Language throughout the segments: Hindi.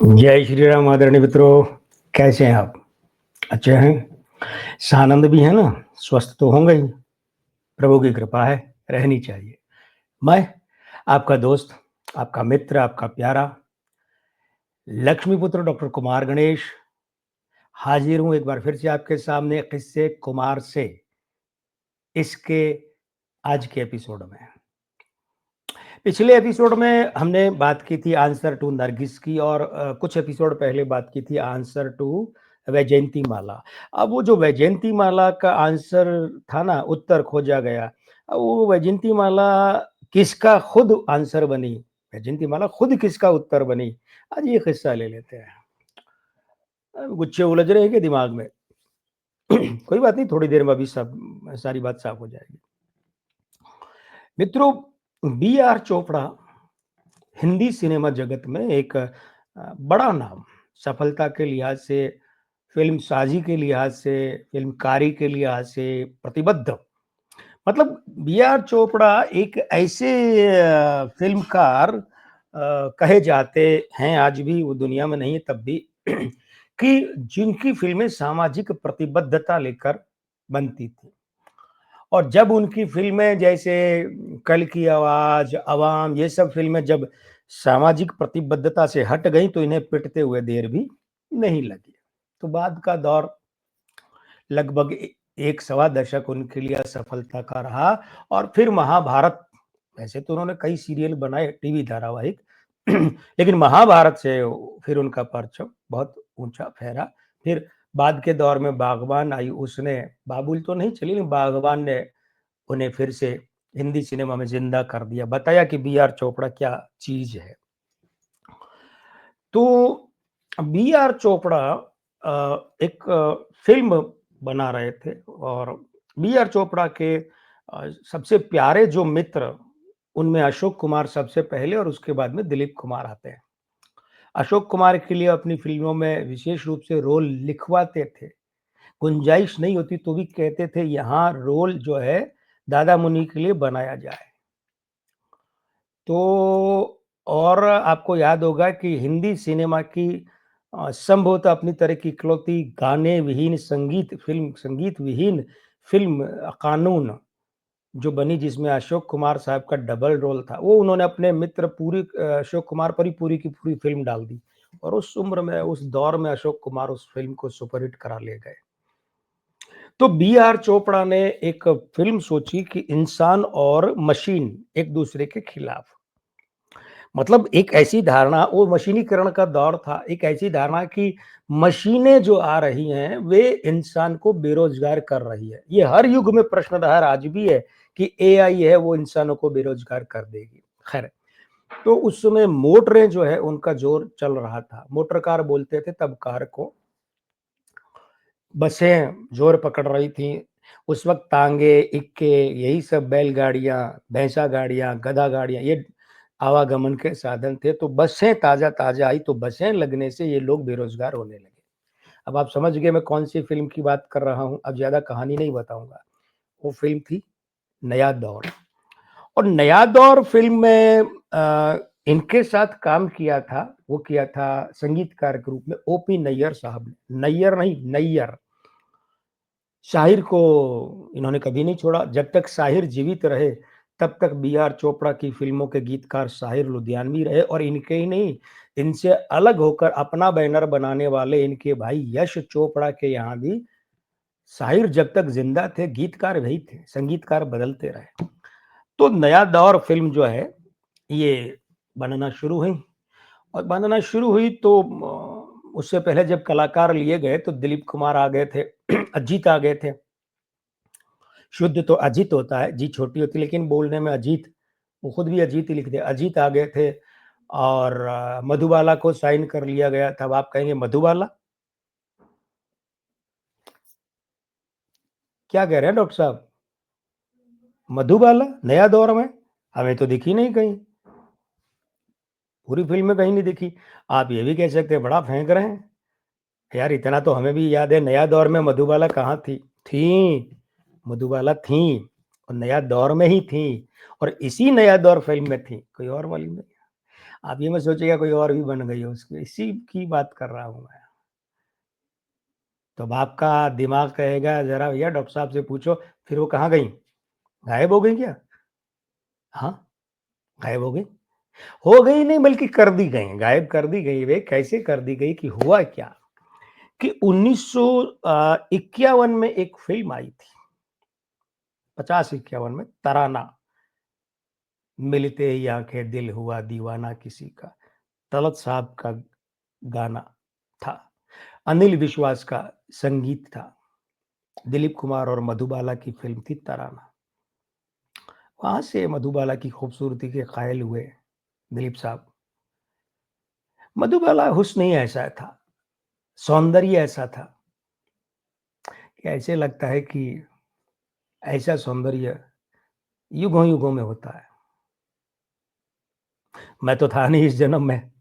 जय श्री राम आदरणीय मित्रों, कैसे हैं आप? अच्छे हैं? सानंद भी है ना? स्वस्थ तो होंगे ही, प्रभु की कृपा है, रहनी चाहिए। मैं आपका दोस्त, आपका मित्र, आपका प्यारा लक्ष्मीपुत्र डॉक्टर कुमार गणेश हाजिर हूँ एक बार फिर से आपके सामने किस्से कुमार से इसके आज के एपिसोड में। पिछले एपिसोड में हमने बात की थी आंसर टू नरगिस की और कुछ एपिसोड पहले बात की थी आंसर टू वैजयंती माला। अब वो जो वैजयंती माला का आंसर था ना, उत्तर खोजा गया। अब वो वैजयंती माला किसका खुद आंसर बनी, वैजयंती माला खुद किसका उत्तर बनी, आज ये किस्सा ले लेते हैं। गुच्छे उलझ रहे हैं कि दिमाग में? कोई बात नहीं, थोड़ी देर में अभी सब सारी बात साफ हो जाएगी। मित्रों, B R Chopra Hindi cinema जगत में एक बड़ा नाम, सफलता के लिहाज से, फिल्म साजी के लिहाज से, फिल्मकारी के लिहाज से प्रतिबद्ध। मतलब बी आर चोपड़ा एक ऐसे फिल्मकार कहे जाते हैं, आज भी वो दुनिया में नहीं है तब भी, कि जिनकी फिल्में सामाजिक प्रतिबद्धता लेकर बनती थी। और जब उनकी फिल्में जैसे कल की आवाज, अवाम, ये सब फिल्में जब सामाजिक प्रतिबद्धता से हट गई तो इन्हें पिटते हुए देर भी नहीं लगी। तो बाद का दौर लगभग एक सवा दशक उनके लिए असफलता का रहा। और फिर महाभारत, वैसे तो उन्होंने कई सीरियल बनाए, टीवी धारावाहिक, लेकिन महाभारत से फिर उनका परचम बहुत ऊंचा फहरा। फिर बाद के दौर में बागबान आई, उसने बाबुल तो नहीं चली, लेकिन बागबान ने उन्हें फिर से हिंदी सिनेमा में जिंदा कर दिया, बताया कि बी आर चोपड़ा क्या चीज है। तो बी आर चोपड़ा एक फिल्म बना रहे थे और बी आर चोपड़ा के सबसे प्यारे जो मित्र, उनमें अशोक कुमार सबसे पहले और उसके बाद में दिलीप कुमार आते हैं। अशोक कुमार के लिए अपनी फिल्मों में विशेष रूप से रोल लिखवाते थे, गुंजाइश नहीं होती तो भी कहते थे यहाँ रोल जो है दादा मुनि के लिए बनाया जाए। तो और आपको याद होगा कि हिंदी सिनेमा की संभवतः अपनी तरह की इकलौती गाने विहीन संगीत विहीन फिल्म कानून जो बनी, जिसमें अशोक कुमार साहब का डबल रोल था, वो उन्होंने अपने मित्र पूरी अशोक कुमार पर ही पूरी की पूरी फिल्म डाल दी। और उस उम्र में, उस दौर में अशोक कुमार उस फिल्म को सुपरहिट करा ले गए। तो बी आर चोपड़ा ने एक फिल्म सोची कि इंसान और मशीन एक दूसरे के खिलाफ। मतलब एक ऐसी धारणा, वो मशीनीकरण का दौर था, एक ऐसी धारणा कि मशीनें जो आ रही हैं वे इंसान को बेरोजगार कर रही है। ये हर युग में प्रश्नधार आज भी है कि एआई है वो इंसानों को बेरोजगार कर देगी। खैर, तो उस समय मोटरें जो है उनका जोर चल रहा था, मोटर कार बोलते थे तब कार को। बसें जोर पकड़ रही थी उस वक्त, तांगे, इक्के, यही सब बैलगाड़ियां, भैंसा गाड़ियां, गधा गाड़ियां, ये आवागमन के साधन थे। तो बसें ताजा ताजा आई, तो बसें लगने से ये लोग बेरोजगार होने लगे। अब आप समझ गए मैं कौन सी फिल्म की बात कर रहा हूं, अब ज्यादा कहानी नहीं बताऊंगा। वो फिल्म थी नया दौर। और नया दौर फिल्म में इनके साथ काम किया था, वो किया था संगीतकार के रूप में ओपी नैयर साहब ने। नैयर नहीं, नैयर। शाहिर को इन्होंने कभी नहीं छोड़ा। जब तक शाहिर जीवित रहे तब तक बी आर चोपड़ा की फिल्मों के गीतकार शाहिर लुधियानवी रहे। और इनके ही नहीं, इनसे अलग होकर अपना बैनर बनाने वाले इनके भाई यश चोपड़ा के यहाँ भी शाहिर जब तक जिंदा थे गीतकार वही थे, संगीतकार बदलते रहे। तो नया दौर फिल्म जो है ये बनना शुरू हुई। और बनना शुरू हुई तो उससे पहले जब कलाकार लिए गए तो दिलीप कुमार आ गए थे, अजीत आ गए थे। शुद्ध तो अजीत होता है, जी छोटी होती है, लेकिन बोलने में अजीत, वो खुद भी अजीत ही लिखते, अजीत आ गए थे। और मधुबाला को साइन कर लिया गया था। अब आप कहेंगे मधुबाला क्या कह रहे हैं डॉक्टर साहब? मधुबाला नया दौर में हमें तो दिखी नहीं कहीं, पूरी फिल्म में कहीं नहीं दिखी। आप ये भी कह सकते हैं बड़ा फेंक रहे हैं यार, इतना तो हमें भी याद है, नया दौर में मधुबाला कहाँ थी मधुबाला थी, और नया दौर में ही थी, और इसी नया दौर फिल्म में थी, कोई और मालूम नहीं। आप ये मत सोचिएगा कोई और भी बन गई हो उसकी, इसी की बात कर रहा हूँ मैं। तो अब आपका दिमाग कहेगा ज़रा भैया डॉक्टर साहब से पूछो, फिर वो कहाँ गईं? गायब हो गईं क्या? हाँ, गायब हो गई नहीं बल्कि कर दी गईं, गायब कर दी गई वे कैसे कर दी गई कि हुआ क्या? कि 1951 में एक फ़िल्म आई थी, 50-51 में तराना, मिलते ही आँखें दिल हुआ दीवाना किसी का, तलत साहब का गाना था, अनिल विश्वास का संगीत था, दिलीप कुमार और मधुबाला की फ़िल्म थी तराना। वहाँ से मधुबाला की खूबसूरती के कायल हुए दिलीप साहब। मधुबाला हुस्न ही ऐसा था, सौंदर्य ऐसा था कि ऐसे लगता है कि ऐसा सौंदर्य युगों-युगों में होता है। मैं तो था नहीं इस जन्म में,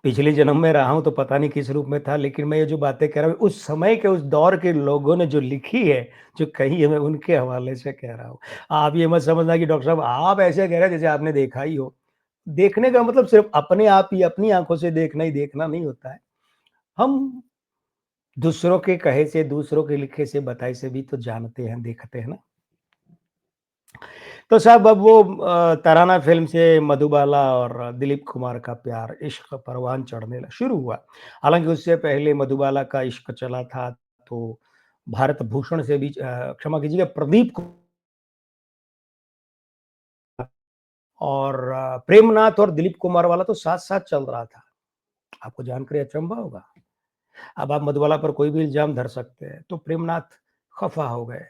पिछले जन्म में रहा हूँ तो पता नहीं किस रूप में था, लेकिन मैं ये जो बातें कह रहा हूँ, उस समय के उस दौर के लोगों ने जो लिखी है, जो कही है, मैं उनके हवाले से कह रहा हूँ। आप ये मत समझना कि डॉक्टर साहब आप ऐसे कह रहे हैं जैसे आपने देखा ही हो। देखने का मतलब सिर्फ़ अपने आप ही अपनी आँखों से देखना ही देखना नहीं होता है। हम दूसरों के कहे से, दूसरों के लिखे से, बताए से भी तो जानते हैं, देखते हैं ना। तो साहब अब वो तराना फ़िल्म से मधुबाला और दिलीप कुमार का प्यार, इश्क परवान चढ़ने ल शुरू हुआ। हालाँकि उससे पहले मधुबाला का इश्क चला था, तो भारत भूषण से भी क्षमा कीजिएगा प्रदीप को और प्रेमनाथ और दिलीप कुमार वाला तो साथ-साथ चल रहा था। आपको जानकर अचंभा होगा। अब आप मधुबाला पर कोई भी इल्ज़ाम धर सकते हैं, तो प्रेमनाथ खफ़ा हो गए।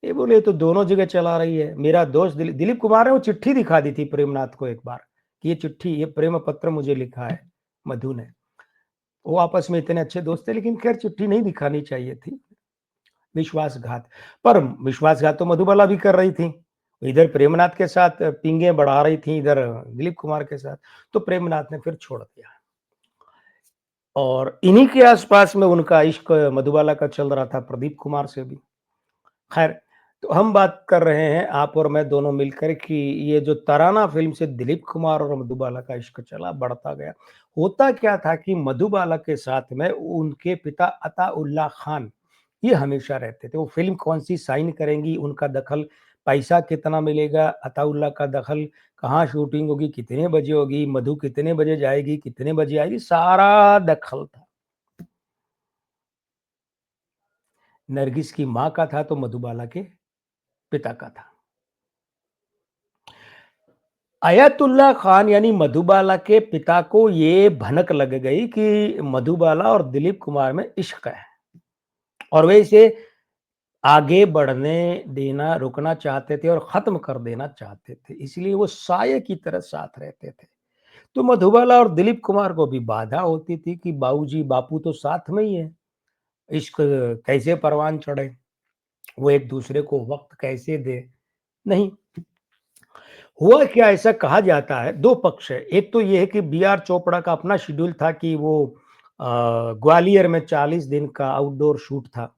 ये बोले ये तो दोनों जगह चला रही है। मेरा दोस्त दिलीप कुमार ने वो चिट्ठी दिखा दी थी प्रेमनाथ को एक बार, कि ये चिट्ठी, ये प्रेम पत्र मुझे लिखा है मधु ने। वो आपस में इतने अच्छे दोस्त थे लेकिन ख़ैर चिट्ठी नहीं दिखानी चाहिए थी, विश्वासघात। पर विश्वासघात तो मधुबाला भी कर रही थी। इधर प्रेमनाथ के साथ पींगे बढ़ा रही थी, इधर दिलीप कुमार के साथ, तो प्रेमनाथ ने फिर छोड़ दिया। और इन्हीं के आस-पास में उनका इश्क मधुबाला का चल रहा था प्रदीप कुमार से भी। खैर, तो हम बात कर रहे हैं आप और मैं दोनों मिलकर कि ये जो तराना फ़िल्म से दिलीप कुमार और मधुबाला का इश्क चला, बढ़ता गया। होता क्या था कि मधुबाला के साथ में उनके पिता अताउल्लाह खान, ये हमेशा रहते थे। वो फ़िल्म कौन-सी साइन करेंगी, उनका दखल, पैसा कितना मिलेगा, अताउल्लाह का दखल, कहाँ शूटिंग होगी, कितने बजे होगी, मधु कितने बजे जाएगी, कितने बजे आएगी, सारा दखल था। नरगिस की माँ का था तो मधुबाला के पिता का था। अयतुल्ला खान यानी मधुबाला के पिता को ये भनक लग गई कि मधुबाला और दिलीप कुमार में इश्क है और वे इसे आगे बढ़ने देना रुकना चाहते थे और खत्म कर देना चाहते थे, इसलिए वो साये की तरह साथ रहते थे। तो मधुबाला और दिलीप कुमार को भी बाधा होती थी कि बाबूजी बापू तो साथ में ही है, इश्क कैसे परवान चढ़े, वो एक दूसरे को वक्त कैसे दे। नहीं, हुआ क्या, ऐसा कहा जाता है, 2 पक्ष है। एक तो ये है कि बी आर चोपड़ा का अपना शेड्यूल था कि वो ग्वालियर में 40 दिन का आउटडोर शूट था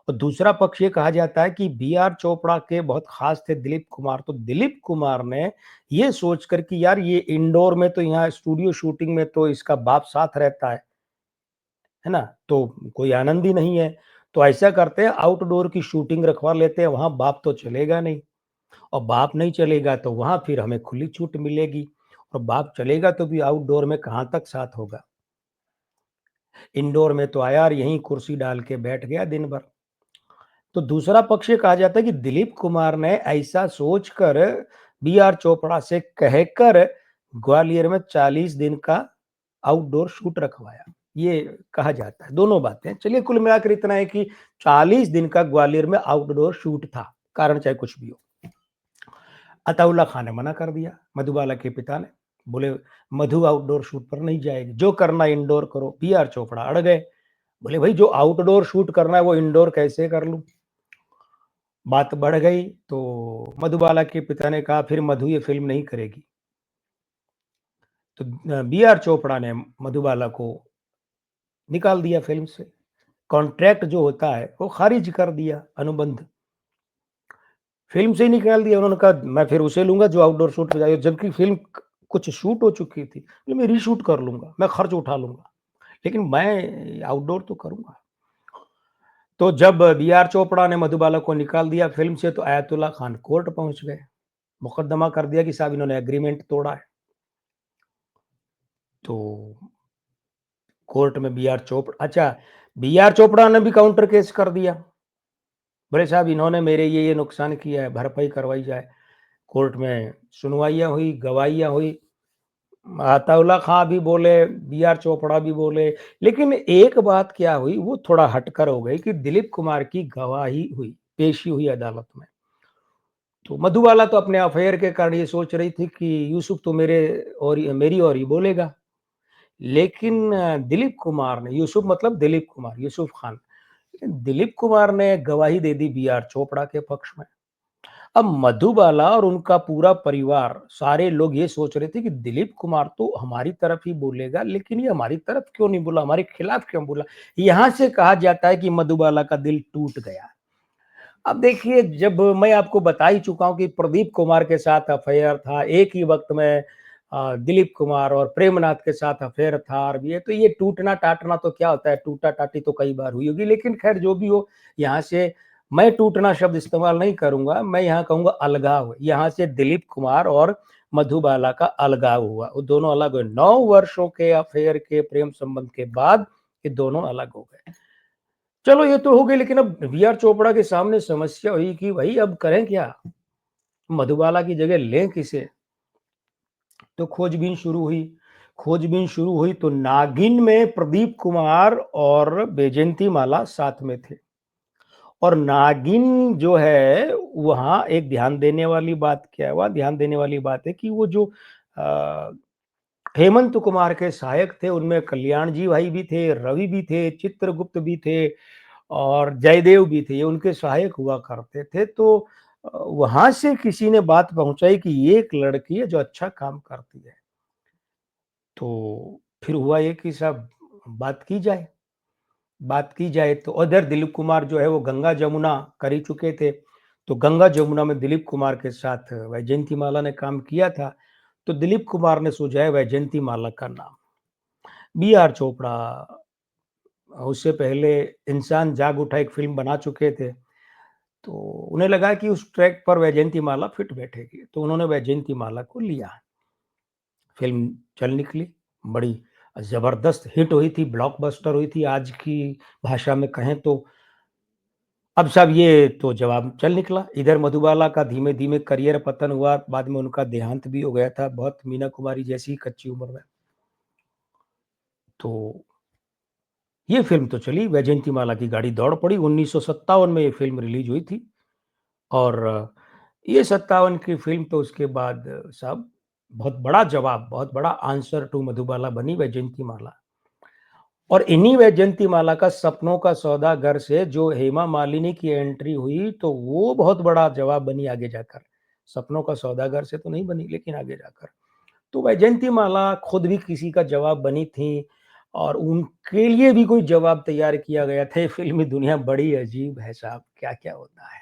और दूसरा पक्ष ये कहा जाता है कि बी आर चोपड़ा के बहुत खास थे दिलीप कुमार, तो दिलीप कुमार ने ये सोचकर कि यार ये इंडोर में तो यहाँ स्टूडियो शूटिंग में तो इसका बाप साथ रहता है ना? तो कोई आनंद ही नहीं है। तो ऐसा करते हैं आउटडोर की शूटिंग रखवा लेते हैं, वहाँ बाप तो चलेगा नहीं। और बाप नहीं चलेगा तो वहाँ फिर हमें खुली छूट मिलेगी और बाप चलेगा तो भी आउटडोर में कहाँ तक साथ होगा। इंडोर में तो आया और यहीं कुर्सी डाल के बैठ गया दिन भर। तो दूसरा पक्ष ये कहा जाता है कि दिलीप कुमार ने ऐसा सोचकर बी आर चोपड़ा से कहकर ग्वालियर में 40 दिन का आउटडोर शूट रखवाया। ये कहा जाता है, दोनों बातें। चलिए कुल मिलाकर इतना है कि 40 दिन का ग्वालियर में आउटडोर शूट था, कारण चाहे कुछ भी हो। अताउल्ला खान ने मना कर दिया, मधुबाला के पिता ने। बोले मधु आउटडोर शूट पर नहीं जाएगी, जो करना इंडोर करो। पी आर चोपड़ा अड़ गए, बोले भाई जो आउटडोर शूट करना है वो इंडोर कैसे कर लूं। बात बढ़ गई तो मधुबाला के पिता ने कहा फिर मधु ये फिल्म नहीं करेगी। तो बी आर चोपड़ा ने मधुबाला को निकाल दिया फिल्म से, कॉन्ट्रैक्ट जो होता है वो खारिज कर दिया, अनुबंध फिल्म से ही निकाल दिया। उन्होंने कहा मैं फिर उसे लूंगा जो आउटडोर शूट पे जाएगा, जबकि फिल्म कुछ शूट हो चुकी थी, बोले मैं रीशूट कर लूँगा, मैं खर्च उठा लूँगा, लेकिन मैं आउटडोर तो करूँगा। तो जब बी आर चोपड़ा ने मधुबाला को निकाल दिया फ़िल्म से तो अयातुल्ला खान कोर्ट पहुँच गए। मुकदमा कर दिया कि साहब इन्होंने एग्रीमेंट तोड़ा है। तो कोर्ट में बी आर चोपड़ा ने भी काउंटर केस कर दिया। बोले साहब इन्होंने मेरे ये नुकसान किया है, भरपाई करवाई जाए। कोर्ट में सुनवाइयाँ हुई, गवाहियाँ हुई। अताउल्ला खां भी बोले, बी आर चोपड़ा भी बोले, लेकिन एक बात क्या हुई, वो थोड़ा हटकर हो गई कि दिलीप कुमार की गवाही हुई, पेशी हुई अदालत में। तो मधुबाला तो अपने अफेयर के कारण ये सोच रही थी कि यूसुफ तो मेरी और ही बोलेगा। लेकिन दिलीप कुमार ने, यूसुफ मतलब दिलीप कुमार, यूसुफ खान, दिलीप कुमार ने गवाही दे दी बी आर चोपड़ा के पक्ष में। अब मधुबाला और उनका पूरा परिवार, सारे लोग ये सोच रहे थे कि दिलीप कुमार तो हमारी तरफ ही बोलेगा, लेकिन ये हमारी तरफ क्यों नहीं बोला, हमारे खिलाफ क्यों बोला। यहां से कहा जाता है कि मधुबाला का दिल टूट गया। अब देखिए, जब मैं आपको बता ही चुका हूं कि प्रदीप कुमार के साथ अफेयर था, एक ही वक्त में दिलीप कुमार और प्रेमनाथ के साथ अफेयर था, और ये तो ये टूटना टाटना तो क्या होता है, टूटा टाटी तो कई बार हुई होगी, लेकिन खैर जो भी हो, यहाँ से मैं टूटना शब्द इस्तेमाल नहीं करूंगा, मैं यहाँ कहूंगा अलगाव। यहाँ से दिलीप कुमार और मधुबाला का अलगाव हुआ, वो दोनों अलग हुए। 9 वर्षों के अफेयर के प्रेम संबंध के बाद ये दोनों अलग हो गए। चलो ये तो हो गई, लेकिन अब बी आर चोपड़ा के सामने समस्या हुई कि भाई अब करें क्या, मधुबाला की जगह लें किसे। तो खोजबीन शुरू हुई तो नागिन में प्रदीप कुमार और बैजयंती माला साथ में थे। और नागिन जो है, वहां एक ध्यान देने वाली बात क्या है, वह ध्यान देने वाली बात है कि वो जो अ, हेमंत कुमार के सहायक थे, उनमें कल्याण जी भाई भी थे, रवि भी थे, चित्रगुप्त भी थे और जयदेव भी थे, ये उनके सहायक हुआ करते थे। तो वहां से किसी ने बात पहुंचाई कि ये एक लड़की है जो अच्छा काम करती है। तो फिर हुआ ये कि साहब बात की जाए तो उधर दिलीप कुमार जो है वो गंगा जमुना कर ही चुके थे। तो गंगा जमुना में दिलीप कुमार के साथ वैजयंती माला ने काम किया था। तो दिलीप कुमार ने सुझाया वैजयंती माला का नाम। बी आर चोपड़ा उससे पहले इंसान जाग उठा एक फिल्म बना चुके थे। तो उन्हें लगा कि उस ट्रैक पर वैजयंती माला फिट बैठेगी, तो उन्होंने वैजयंती माला को लिया। फिल्म चल निकली, बड़ी जबरदस्त हिट हुई थी, ब्लॉकबस्टर हुई थी आज की भाषा में कहें तो। अब साहब ये तो जवाब चल निकला। इधर मधुबाला का धीमे धीमे करियर पतन हुआ, बाद में उनका देहांत भी हो गया था, बहुत मीना कुमारी जैसी कच्ची उम्र में। तो ये फिल्म तो चली, वैजयंती माला की गाड़ी दौड़ पड़ी। 1957 में ये फिल्म रिलीज हुई थी। और ये 57 की फिल्म तो उसके बाद साहब बहुत बड़ा जवाब, बहुत बड़ा आंसर टू मधुबाला बनी वैजयंती माला। और इन्हीं वैजयंती माला का सपनों का सौदागर से जो हेमा मालिनी की एंट्री हुई, तो वो बहुत बड़ा जवाब बनी आगे जाकर। सपनों का सौदागर से तो नहीं बनी, लेकिन आगे जाकर तो वैजयंती माला खुद भी किसी का जवाब बनी थी, और उनके लिए भी कोई जवाब तैयार किया गया था। ये फिल्मी दुनिया बड़ी अजीब है साहब, क्या क्या होता है।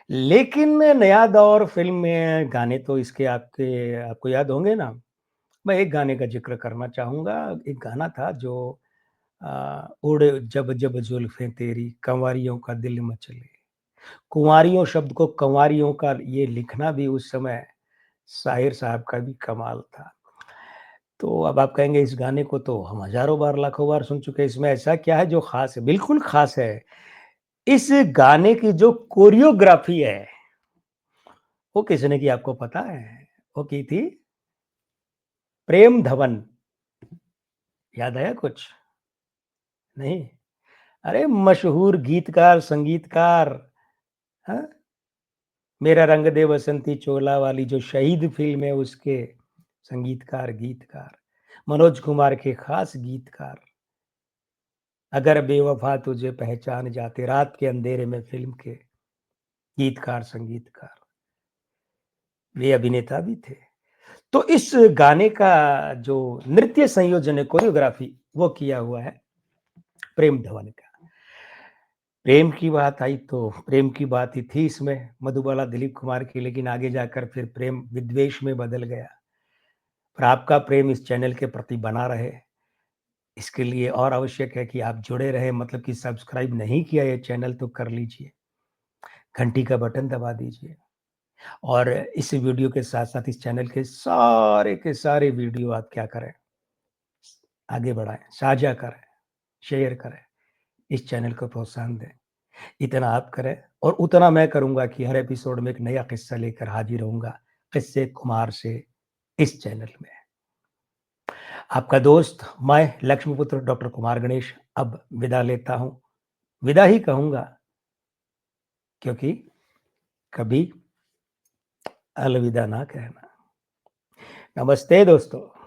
लेकिन नया दौर फिल्म में गाने तो इसके आपको याद होंगे ना। मैं एक गाने का जिक्र करना चाहूंगा। एक गाना था जो उड़े जब जब जुल्फें तेरी कंवारियों का दिल मचले। कुंवारियों शब्द को कंवारियों का ये लिखना भी उस समय साहिर साहब का भी कमाल था। तो अब आप कहेंगे इस गाने को तो हम हजारों बार लाखों बार सुन चुके हैं, इसमें ऐसा क्या है जो खास है? बिल्कुल खास है। इस गाने की जो कोरियोग्राफी है, वो किसने की आपको पता है? वो की थी प्रेम धवन। याद आया कुछ? नहीं? अरे मशहूर गीतकार, संगीतकार, हाँ? मेरा रंग दे बसंती चोला वाली जो शहीद फिल्म है, उसके संगीतकार, गीतकार, मनोज कुमार के खास गीतकार। अगर बेवफा तुझे पहचान जाते, रात के अंधेरे में फिल्म के गीतकार, संगीतकार, वे अभिनेता भी थे। तो इस गाने का जो नृत्य संयोजन है, कोरियोग्राफी, वो किया हुआ है प्रेम धवन का। प्रेम की बात आई तो प्रेम की बात ही थी इसमें मधुबाला दिलीप कुमार की, लेकिन आगे जाकर फिर प्रेम विद्वेष में बदल गया। पर आपका प्रेम इस चैनल के प्रति बना रहे, इसके लिए और आवश्यक है कि आप जुड़े रहें, मतलब कि सब्सक्राइब नहीं किया ये चैनल तो कर लीजिए, घंटी का बटन दबा दीजिए और इस वीडियो के साथ-साथ इस चैनल के सारे वीडियो आप क्या करें, आगे बढ़ाएँ, साझा करें, शेयर करें, इस चैनल को प्रोत्साहन दें। इतना आप करें और उतना मैं करूँगा कि हर एपिसोड में एक नया किस्सा लेकर हाजिर रहूँगा, किस्से कुमार से इस चैनल में। आपका दोस्त मैं लक्ष्मीपुत्र डॉक्टर कुमार गणेश अब विदा लेता हूँ। विदा ही कहूँगा क्योंकि कभी अलविदा ना कहना। नमस्ते दोस्तों।